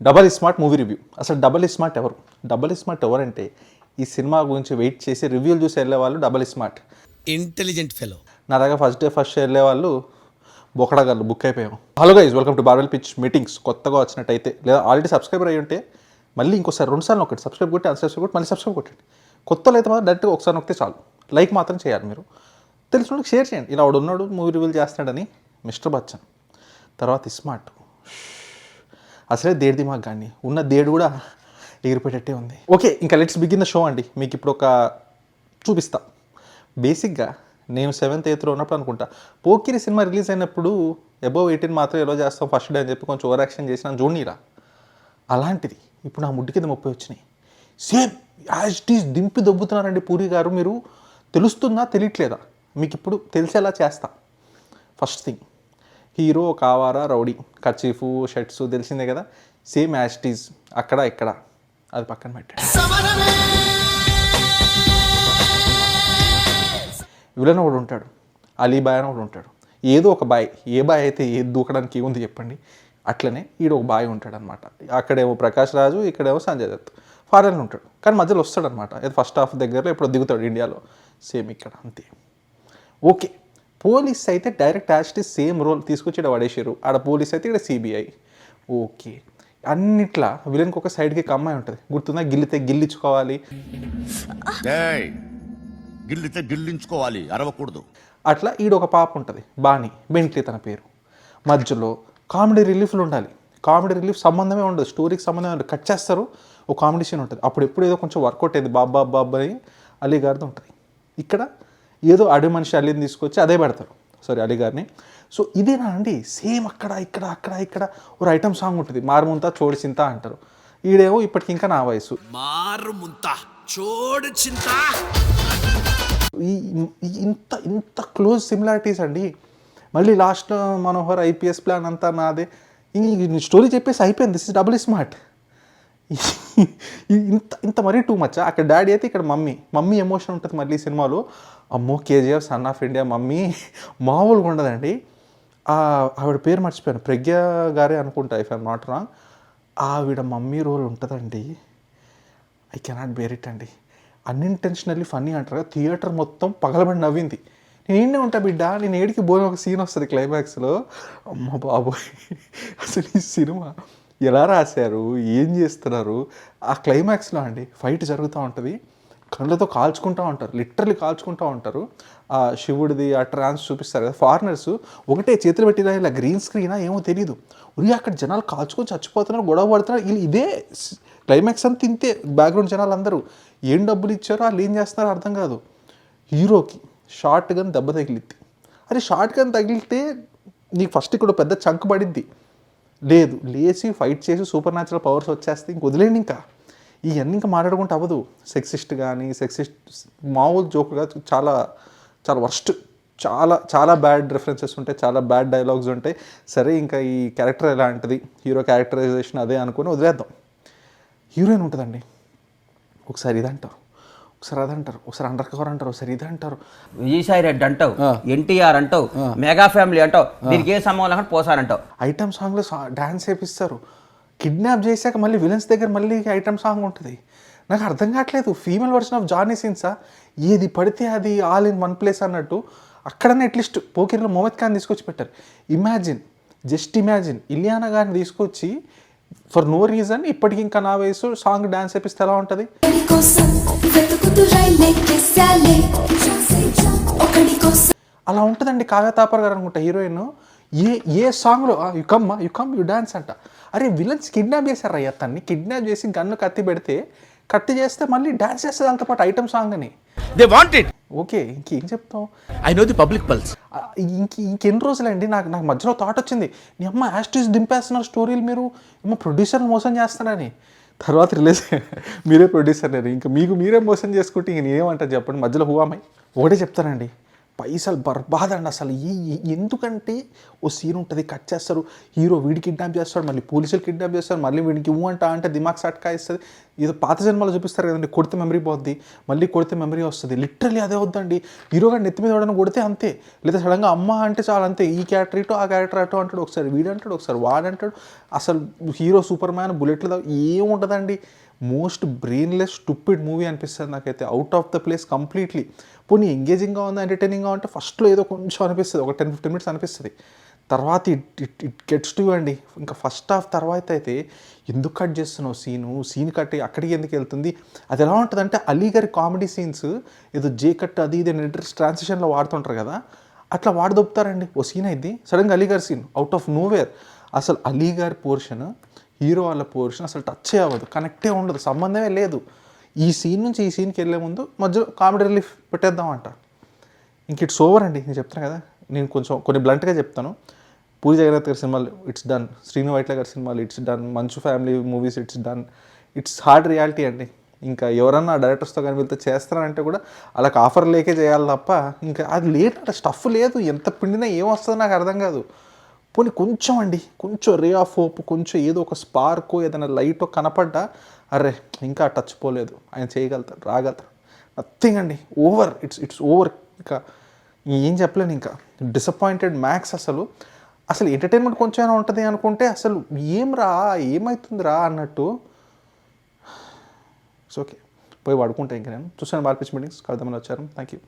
Double smart movie review. అసలు double smart ఎవరు? Double smart ఎవరంటే ఈ సినిమా గురించి వెయిట్ చేసి రివ్యూలు చూసి వెళ్ళే వాళ్ళు డబల్ స్మార్ట్. Intelligent fellow. నా దగ్గర ఫస్ట్ షో వెళ్ళే వాళ్ళు బొకడగాళ్ళు బుక్ అయిపోయాం. Hello guys, welcome to Barwell pitch meetings. కొత్తగా వచ్చినట్టయితే లేదా ఆల్రెడీ సబ్స్క్రైబర్ అయ్యి ఉంటే మళ్ళీ ఇంకోసారి 2 సార్లు నొక్కండి. సబ్స్క్రైబ్ కొట్టి అన్సబ్స్క్రైబ్ కొట్టి మళ్ళీ సబ్స్క్రైబ్ కొట్టండి. కొత్తలో అయితే మాత్రం డైరెక్ట్గా ఒకసారి నొక్కితే చాలు. లైక్ మాత్రం చేయాలి. మీరు తెలిసిన వాళ్ళకి షేర్ చేయండి. ఇలా వాడు ఉన్నాడు మూవీ రివ్యూలు చేస్తున్నాడని. మిస్టర్ బచ్చన్ తర్వాత స్మార్ట్, అసలే దేడి దిమాగ్ కానీ ఉన్న దేడు కూడా ఎగిరిపోయేటట్టే ఉంది. ఓకే, ఇంకా లెట్స్ బిగిన్ ద షో అండి. మీకు ఇప్పుడు ఒక చూపిస్తా. బేసిక్గా నేను 7th 8th ఉన్నప్పుడు అనుకుంటా పోకిరి సినిమా రిలీజ్ అయినప్పుడు అబోవ్ 18 మాత్రం ఎలా చేస్తాం ఫస్ట్ డే అని చెప్పి కొంచెం ఓవర్ యాక్షన్ చేసిన జూనియరా. అలాంటిది ఇప్పుడు నా ముడ్డు కింద 30 వచ్చినాయి. సేమ్ యాజ్ ఇట్ ఈస్ దింపి దొబ్బుతున్నారండి పూరి గారు. మీరు తెలుస్తుందా తెలియట్లేదా? మీకు ఇప్పుడు తెలిసేలా చేస్తా. ఫస్ట్ థింగ్, హీరో కావారా రౌడీ, కర్చీఫ్ షర్ట్స్ తెలిసిందే కదా. సేమ్ యాజ్ ఇట్ ఈస్ అక్కడ ఇక్కడ అది పక్కన పెట్టండి. విలన్ ఒకడు ఉంటాడు, అలీబాయ్ అని ఒకడు ఉంటాడు. ఏదో ఒక బాయ్, ఏ బాయ్ అయితే ఏది దూకడానికి ఏముంది చెప్పండి. అట్లనే ఈడు ఒక బాయ్ ఉంటాడు అనమాట. అక్కడేమో ప్రకాష్ రాజు, ఇక్కడేమో సంజయ్ దత్. ఫారెన్ ఉంటాడు కానీ మధ్యలో వస్తాడు అనమాట. అది ఫస్ట్ హాఫ్ దగ్గరలో ఇప్పుడు దిగుతాడు ఇండియాలో. సేమ్ ఇక్కడ అంతే. ఓకే, పోలీస్ అయితే డైరెక్ట్ యాక్చువల్లీ సేమ్ రోల్ తీసుకొచ్చి పడేసారు. ఆడ పోలీస్ అయితే ఇక్కడ సిబిఐ. ఓకే, అన్నిట్లా విలన్కి ఒక సైడ్కి అమ్మాయి ఉంటుంది, గుర్తుందా? గిల్లితే గిల్లించుకోవాలి, గిల్లితే గిల్లించుకోవాలి, అరవకూడదు. అట్లా ఈడ ఒక పాప ఉంటుంది, బాణి, బెంట్లీ తన పేరు. మధ్యలో కామెడీ రిలీఫ్లు ఉండాలి. కామెడీ రిలీఫ్ సంబంధమే ఉండదు, స్టోరీకి సంబంధమే ఉండదు. కట్ చేస్తారు, ఒక కామెడీ సీన్ ఉంటుంది. అప్పుడు ఎప్పుడు ఏదో కొంచెం వర్కౌట్ అయింది, బాబా అని అలీ గారిది ఉంటుంది. ఇక్కడ ఏదో అడవి మనిషి అలీని తీసుకొచ్చి అదే పెడతారు, సారీ అలీ గారిని. సో ఇదేనా అండి? సేమ్ అక్కడ ఇక్కడ అక్కడ ఇక్కడ ఒక ఐటమ్ సాంగ్ ఉంటుంది, మారుముంతా చోడు చింత అంటారు. ఈడేమో ఇప్పటికి ఇంకా నా వయసు ఇంత ఇంత క్లోజ్ సిమిలారిటీస్ అండి. మళ్ళీ లాస్ట్లో మనోహర్ ఐపీఎస్ ప్లాన్ అంతా నాదే. ఈ స్టోరీ చెప్పేసి అయిపోయింది. This is double smart. ఇంత ఇంత మరీ టూ మచ్. అక్కడ డాడీ అయితే ఇక్కడ మమ్మీ ఎమోషన్ ఉంటుంది మళ్ళీ సినిమాలో. అమ్మో, KGF, son of India mummy మామూలుగా ఉండదండి. ఆవిడ పేరు మర్చిపోయాను, ప్రజ్ఞ గారే అనుకుంటా ఇఫ్ ఐఎమ్ నాట్ రాంగ్. ఆవిడ మమ్మీ రోల్ ఉంటుందండి. ఐ కెనాట్ బేర్ ఇట్ అండి. అన్ఇంటెన్షనల్లీ ఫన్నీ అంటారు కదా, థియేటర్ మొత్తం పగలబడి నవ్వింది. నేను ఏంటి ఉంటా బిడ్డ, నేను ఏడికి పోయిన ఒక సీన్ వస్తుంది క్లైమాక్స్లో. అమ్మ బాబోయ్, అసలు ఈ సినిమా ఎలా రాశారు, ఏం చేస్తున్నారు? ఆ క్లైమాక్స్లో అండి ఫైట్ జరుగుతూ ఉంటుంది, కళ్ళతో కాల్చుకుంటూ ఉంటారు, లిటరలీ కాల్చుకుంటూ ఉంటారు. ఆ శివుడిది ఆ ట్రాన్స్ చూపిస్తారు కదా, ఫారినర్స్ ఒకటే చేతులు పెట్టినా ఇలా గ్రీన్ స్క్రీనా ఏమో తెలియదు. ఉరి అక్కడ జనాలు కాల్చుకొని చచ్చిపోతున్నారు, గొడవ పడుతున్నారు. ఇదే క్లైమాక్స్ అంతా ఇంతే. బ్యాక్గ్రౌండ్ జనాలు అందరూ ఏం డబ్బులు ఇచ్చారో వాళ్ళు ఏం చేస్తున్నారో అర్థం కాదు. హీరోకి షార్ట్ గన్ దెబ్బ తగిలిద్ది. అరే షార్ట్ గన్ తగిలితే నీకు ఫస్ట్ ఇక్కడ పెద్ద చంక్ పడిద్ది. లేదు, లేచి ఫైట్ చేసి సూపర్ న్యాచురల్ పవర్స్ వచ్చేస్తే ఇంక వదిలేండి. ఇంకా ఇవన్నీ ఇంకా మాట్లాడుకుంటే అవ్వదు. సెక్సిస్ట్ మామూలు జోకుగా చాలా చాలా వర్స్ట్, చాలా చాలా బ్యాడ్ రెఫరెన్సెస్ ఉంటాయి, చాలా బ్యాడ్ డైలాగ్స్ ఉంటాయి. సరే, ఇంకా ఈ క్యారెక్టర్ ఎలాంటిది, హీరో క్యారెక్టరైజేషన్ అదే అనుకుని వదిలేద్దాం. హీరోయిన్ ఉంటుందండి, ఒకసారి ఇది అంటారు, ఒకసారి అది అంటారు, ఒకసారి అండర్ కవర్ అంటారు, ఒకసారి ఇది అంటారు. విజయసాయి రెడ్డి అంటావు, ఎన్టీఆర్ అంటావు, మెగా ఫ్యామిలీ అంటావు, దీనికి ఏ సంబంధం పోసారంటావు. ఐటమ్ సాంగ్లో డ్యాన్స్ వేపిస్తారు. కిడ్నాప్ చేశాక మళ్ళీ విలన్స్ దగ్గర మళ్ళీ ఐటమ్ సాంగ్ ఉంటుంది. నాకు అర్థం కావట్లేదు. ఫీమేల్ వర్షన్ ఆఫ్ జానీ సీన్సా, ఏది పడితే అది ఆల్ ఇన్ వన్ ప్లేస్ అన్నట్టు. అక్కడనే అట్లీస్ట్ పోకిరిలో మొహమ్మద్ ఖాన్ తీసుకొచ్చి పెట్టారు. జస్ట్ ఇమాజిన్ ఇలియానా గారిని తీసుకొచ్చి ఫర్ నో రీజన్ ఇప్పటికి ఇంకా నా వయసు సాంగ్ డ్యాన్స్ వేపిస్తే ఎలా ఉంటుంది? అలా ఉంటుందండి. కావ్య తాపర్ గారు అనుకుంటా హీరోయిన్. ఏ సాంగ్లో యు కమ్ యు డాన్స్ అంట. అరే విలన్స్ కిడ్నాప్ చేశారు అయ్యా, తన్ని కిడ్నాప్ చేసి గన్ను కత్తి పెడితే కత్తి చేస్తే మళ్ళీ డాన్స్ చేస్తుంది అంత పాటు ఐటమ్ సాంగ్ అని. They want it. ఓకే, ఇంకేం చెప్తాం? I know the public pulse. ఇంకెన్ని రోజులండి. నాకు మధ్యలో థాట్ వచ్చింది, నీ అమ్మ యాస్టీస్ దింపేస్తున్నారు స్టోరీలు, మీరు ఏమో ప్రొడ్యూసర్ని మోసం చేస్తారని. తర్వాత రిలీజ్ మీరే ప్రొడ్యూసర్ నేను, ఇంకా మీరే మోసం చేసుకుంటే ఇంక నేనేమంటారు చెప్పండి. మధ్యలో హువామై ఒకటే చెప్తానండి, పైసలు బర్బాదండి అసలు. ఎందుకంటే ఓ సీన్ ఉంటుంది, కట్ చేస్తారు, హీరో వీడి కిడ్నాప్ చేస్తాడు, మళ్ళీ పోలీసులు కిడ్నాప్ చేస్తారు, మళ్ళీ వీడికి అంటే దిమాగ్ సట్కా ఇస్తుంది. ఏదో పాత జన్మలో చూపిస్తారు కదండి, కొడితే మెమరీ పోద్ది, మళ్ళీ కొడితే మెమరీ వస్తుంది. లిటరల్లీ అదే వద్దండి. హీరోగా నెత్తి మీద ఎవడైనా కొడితే అంతే, లేదా సడన్గా అమ్మ అంటే చాలా అంతే. ఈ క్యారెక్టర్ ఇటు, ఆ క్యారెక్టర్ అటు అంటాడు, ఒకసారి వీడంటాడు, ఒకసారి వాడంటాడు. అసలు హీరో సూపర్ మ్యాన్ బుల్లెట్లు ఏముంటుందండి. మోస్ట్ బ్రెయిన్లెస్ స్టూపిడ్ మూవీ అనిపిస్తుంది నాకైతే. Out of the place completely. పోనీ ఎంగేజింగ్గా ఉంది, ఎంటర్టైనింగ్గా ఉంటే ఫస్ట్లో ఏదో కొంచెం అనిపిస్తుంది, ఒక 10-15 మినిట్స్ అనిపిస్తుంది. తర్వాత ఇట్ గెట్స్ టు అండి. ఇంకా ఫస్ట్ హాఫ్ తర్వాత అయితే ఎందుకు కట్ చేస్తున్నావు సీన్ కట్ అక్కడికి ఎందుకు వెళ్తుంది. అది ఎలా ఉంటుందంటే అలీ గారి కామెడీ సీన్స్ ఏదో జే కట్ అది ఇది ట్రాన్సిషన్లో వాడుతుంటారు కదా, అట్లా వాడదొప్పుతారండి. ఓ సీన్ అయింది, సడన్గా అలీ గారి సీన్ అవుట్ ఆఫ్ నోవేర్. అసలు అలీ గారి పోర్షన్, హీరో వాళ్ళ పోర్షన్ అసలు టచ్ అవ్వదు, కనెక్టే ఉండదు, సంబంధమే లేదు. ఈ సీన్ నుంచి ఈ సీన్కి వెళ్ళే ముందు మధ్యలో కామెడీ రిలీఫ్ పెట్టేద్దామంట. ఇంక ఇట్స్ ఓవర్ అండి. నేను చెప్తాను కదా, నేను కొంచెం కొన్ని బ్లంట్గా చెప్తాను. పూరి జగన్నాథ్ గారి సినిమాలు ఇట్స్ డన్, శ్రీను వైట్ల గారి సినిమాలు ఇట్స్ డన్, మంచు family movies it's done. It's hard reality అండి. ఇంకా ఎవరన్నా డైరెక్టర్స్తో కానీ వీళ్ళతో చేస్తారంటే కూడా అలా ఆఫర్ లేకే చేయాలి తప్ప ఇంకా అది లేదంటే స్టఫ్ లేదు. ఎంత పిండినా ఏమొస్తుందో నాకు అర్థం కాదు. పోనీ కొంచెం అండి, కొంచెం రే ఆఫ్ హోప్, కొంచెం ఏదో ఒక స్పార్కో ఏదైనా లైటో కనపడ్డా అరే ఇంకా టచ్ పోలేదు, ఆయన చేయగలుగుతారు, రాగలుగుతారు. నథింగ్ అండి, ఓవర్. It's over. ఇంకా ఏం చెప్పలేను. ఇంకా డిసప్పాయింటెడ్ మ్యాక్స్. అసలు ఎంటర్టైన్మెంట్ కొంచెం ఉంటుంది అనుకుంటే అసలు ఏమవుతుందిరా అన్నట్టు. ఇట్స్ ఓకే, పోయి పడుకుంటా. ఇంకా నేను చూసాను మార్పిచ్ మీటింగ్స్ కలుద్దామని వచ్చారు. Thank you.